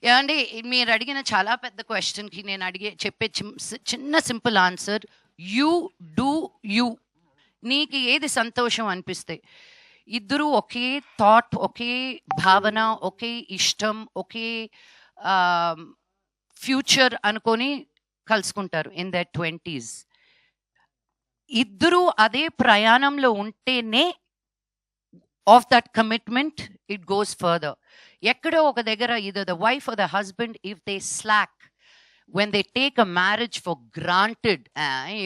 ఏమండి మీరు అడిగిన చాలా పెద్ద క్వశ్చన్కి నేను చెప్పే చిన్న simple answer, you do you. నీకు ఏది సంతోషం అనిపిస్తే, ఇద్దరు ఒకే థాట్, ఒకే భావన, ఒకే ఇష్టం, ఒకే ఫ్యూచర్ అనుకొని కలుసుకుంటారు ఇన్ దర్ 20s. ఇద్దరు అదే ప్రయాణంలో ఉంటేనే of that commitment it goes further. ఎక్కడో ఒక దగ్గర either the wife or the husband, if they slack, when they take a marriage for granted,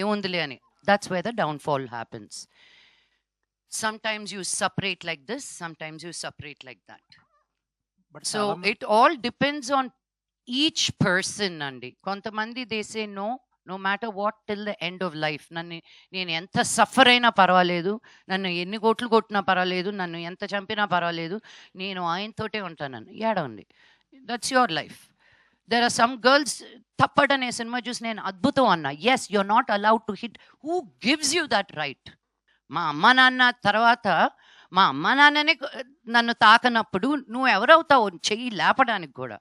ఏముందిలే అని, that's where the downfall happens. Sometimes you separate like this, sometimes you separate like that. But So it all depends on each person andi. Kontamandi they say no matter what till the end of life. నేను ఎంత suffer అయినా పర్వాలేదు, నన్ను ఎన్ని కోట్లు కొట్టినా పర్వాలేదు, నన్ను ఎంత చంపినా పర్వాలేదు, నేను ఆయనతోటే ఉంటానని. ఏడండి, that's your life. There are some girls, Thappad అనే సినిమా చూసి నేను అద్భుతం అన్నా. Yes, you're not allowed to hit. Who gives you that right? మా అమ్మ నాన్న తర్వాత మా అమ్మ నాన్ననే నన్ను తాకనప్పుడు నువ్వు ఎవరవుతావు చెయ్యి లేపడానికి కూడా.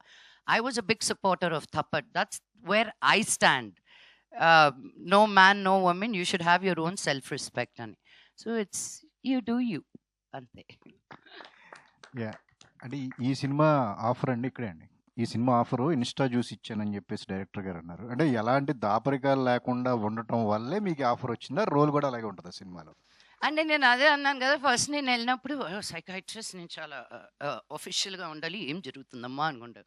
I was a big supporter of Thappad. That's where I stand. No man, no woman, you should have your own self-respect అని. So it's you do you అంతే. యా, అంటే ఈ సినిమా ఆఫర్ అండి ఇక్కడే అండి. ఈ సినిమా ఆఫరు ఇన్స్టా చూసి ఇచ్చానని చెప్పేసి డైరెక్టర్ గారు అన్నారు. అంటే ఎలాంటి దాపరికాలు లేకుండా ఉండటం వల్లే మీకు ఆఫర్ వచ్చిందా? రోల్ కూడా అలాగే ఉంటుందా సినిమాలో? అంటే నేను అదే అన్నాను కదా, ఫస్ట్ నేను వెళ్ళినప్పుడు సైకాట్రిస్ట్, నేను చాలా ఒఫిషియల్గా ఉండాలి, ఏం జరుగుతుందమ్మా అనుకుంటారు.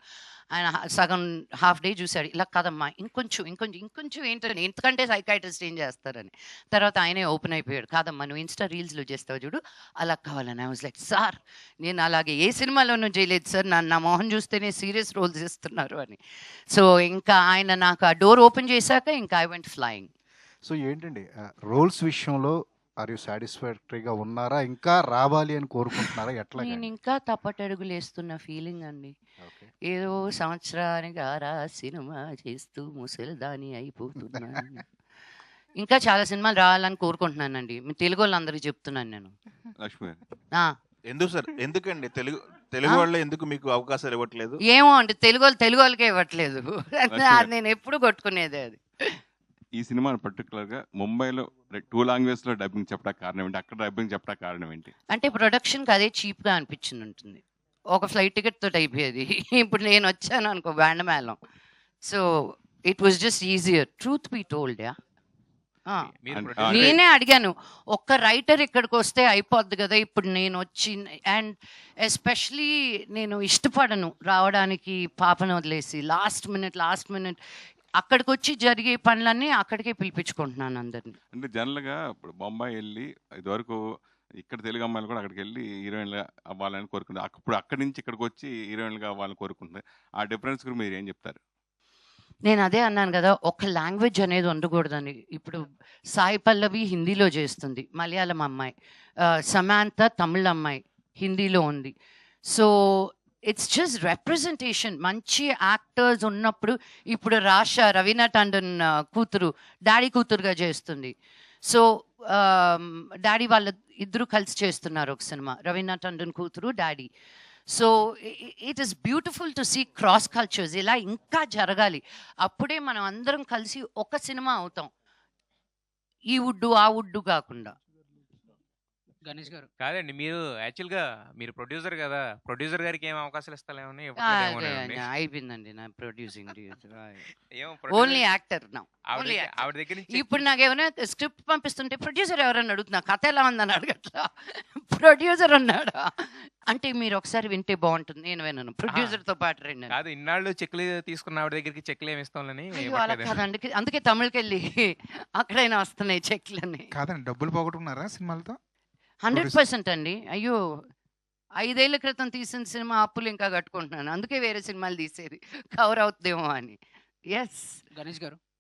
ఆయన సగం హాఫ్ డే చూశాడు, ఇలా కాదమ్మా ఇంకొంచెం ఏంటని, ఎందుకంటే సైకాట్రిస్ట్ ఏం చేస్తారని. తర్వాత ఆయనే ఓపెన్ అయిపోయాడు, కాదమ్మా నువ్వు ఇన్స్టా రీల్స్లో చేస్తావు చూడు, అలా కావాలని. ఐ వాజ్ లైక్, సార్ నేను అలాగే ఏ సినిమాలోనూ చేయలేదు సార్, నా మోహన్ చూస్తేనే సీరియస్ రోల్స్ ఇస్తున్నారు అని. సో ఇంకా ఆయన నాకు ఆ డోర్ ఓపెన్ చేశాక ఇంకా ఐ వెంట్ ఫ్లయింగ్. సో ఏంటండి రోల్స్ విషయంలో ఆర్ యూ సాటిస్ఫాక్టరీగా ఉన్నారా? ఇంకా రావాలి అని కోరుకుంటున్నారా? ఎట్లా? నేను ఇంకా తప్పటడుగులు వేస్తున్న ఫీలింగ్ అండి. ఏదో సంవత్సరానికి ఆరా సినిమా చేస్తూ ముసలిదాని అయిపోతున్నాను. ఇంకా చాలా సినిమాలు రావాలని కోరుకుంటున్నానండి. మీ తెలుగు వాళ్ళందరికీ చెప్తున్నాను నేను. లక్ష్మి ఆ, ఎందుకు సార్, ఎందుకండి తెలుగు వాళ్ళు ఎందుకు మీకు అవకాశాలు ఇవ్వట్లేదు? ఏమో అండి, తెలుగు వాళ్ళకే ఇవ్వట్లేదు. అది నేను ఎప్పుడు కొట్టుకునేది అది. ఈ సినిమా పర్టికులర్గా ముంబైలో 2 లాంగ్వేజ్లో డబ్బింగ్ చెప్పడానికి కారణం ఏంటి? అక్కడ డబ్బింగ్ చెప్పడానికి కారణం ఏంటి? అంటే ప్రొడక్షన్కి అదే చీప్గా అనిపించింది ఉంటుంది. ఒక ఫ్లైట్ టికెట్ తోటి అయిపోయేది. ఇప్పుడు నేను వచ్చాను అనుకో బ్యాండ్ మేళం. So it was just easier, truth be told. Yeah, నేనే అడిగాను, ఒక్క రైటర్ ఇక్కడికి వస్తే అయిపోద్ది కదా. ఇప్పుడు నేను వచ్చి, అండ్ ఎస్పెషలీ నేను ఇష్టపడను రావడానికి పాపను వదిలేసి. లాస్ట్ మినిట్ అక్కడికి వచ్చి జరిగే పనులన్నీ అక్కడికే పిలిపించుకుంటున్నాను అందరిని. అంటే జనరల్గా ఇప్పుడు బొంబాయి వెళ్ళి ఇదివరకు ఇక్కడ తెలుగు అమ్మాయిలు కూడా అక్కడికి వెళ్ళి హీరోయిన్లు అవ్వాలని కోరుకుంటారు. అప్పుడు అక్కడి నుంచి ఇక్కడికి వచ్చి హీరోయిన్లుగా అవ్వాలని కోరుకుంటారు. ఆ డిఫరెన్స్ గురించి మీరు ఏం చెప్తారు? నేను అదే అన్నాను కదా, ఒక లాంగ్వేజ్ అనేది ఉండకూడదని. ఇప్పుడు సాయి పల్లవి హిందీలో చేస్తుంది, మలయాళం అమ్మాయి. సమాంత తమిళ అమ్మాయి, హిందీలో ఉంది. So it's just representation. మంచి యాక్టర్స్ ఉన్నప్పుడు, ఇప్పుడు రవీనా టండన్ కూతురు డాడీ కూతురుగా చేస్తుంది. సో డాడీ వాళ్ళ ఇద్దరు కలిసి చేస్తున్నారు ఒక సినిమా, రవీనా టండన్ కూతురు daddy. So it is beautiful to see cross cultures. ఇలా ఇంకా జరగాలి, అప్పుడే మనం అందరం కలిసి ఒక సినిమా అవుతాం, ఈ వుడ్డు ఆ వుడ్డు కాకుండా. గణేష్ గారు కాదండి, మీరు యాక్చువల్గా మీరు ప్రొడ్యూసర్ కదా, ప్రొడ్యూసర్ గారికి ఏం అవకాశాలు ఇస్తాలేమని అయిపోయిందండి నా ప్రొడ్యూసింగ్. ఏమో ఓన్లీ యాక్టర్ నా. ఆవిడ దగ్గర నుంచి ఇప్పుడు నాకు ఏమైనా స్క్రిప్ట్ పంపిస్తుంటే ప్రొడ్యూసర్ ఎవరన్నా అడుగుతున్నా, కథ ఎలా ఉందని అడగట్లా, ప్రొడ్యూసర్ అన్నాడా అంటే మీరు ఒకసారి వింటే బాగుంటుంది. నేను విన్నాను, ప్రొడ్యూసర్ తో పాటు రండి. కాదు, ఇన్నాళ్ళు చెక్లు తీసుకున్న ఆవిడ దగ్గరికి చెక్లు ఏమి ఇస్తామని. అలా కాదండి, అందుకే తమిళకి వెళ్ళి అక్కడైనా వస్తున్నాయి చెక్లని. కాదండి, డబ్బులు పోగొట్టుకున్నారా సినిమాలతో? 100% అండి. అయ్యో, 5 ఏళ్ల క్రితం తీసిన సినిమా అప్పులు ఇంకా కట్టుకుంటున్నాను, అందుకే వేరే సినిమాలు తీసేది కవర్ అవుతుందేమో అని. ఎస్ గణేష్ గారు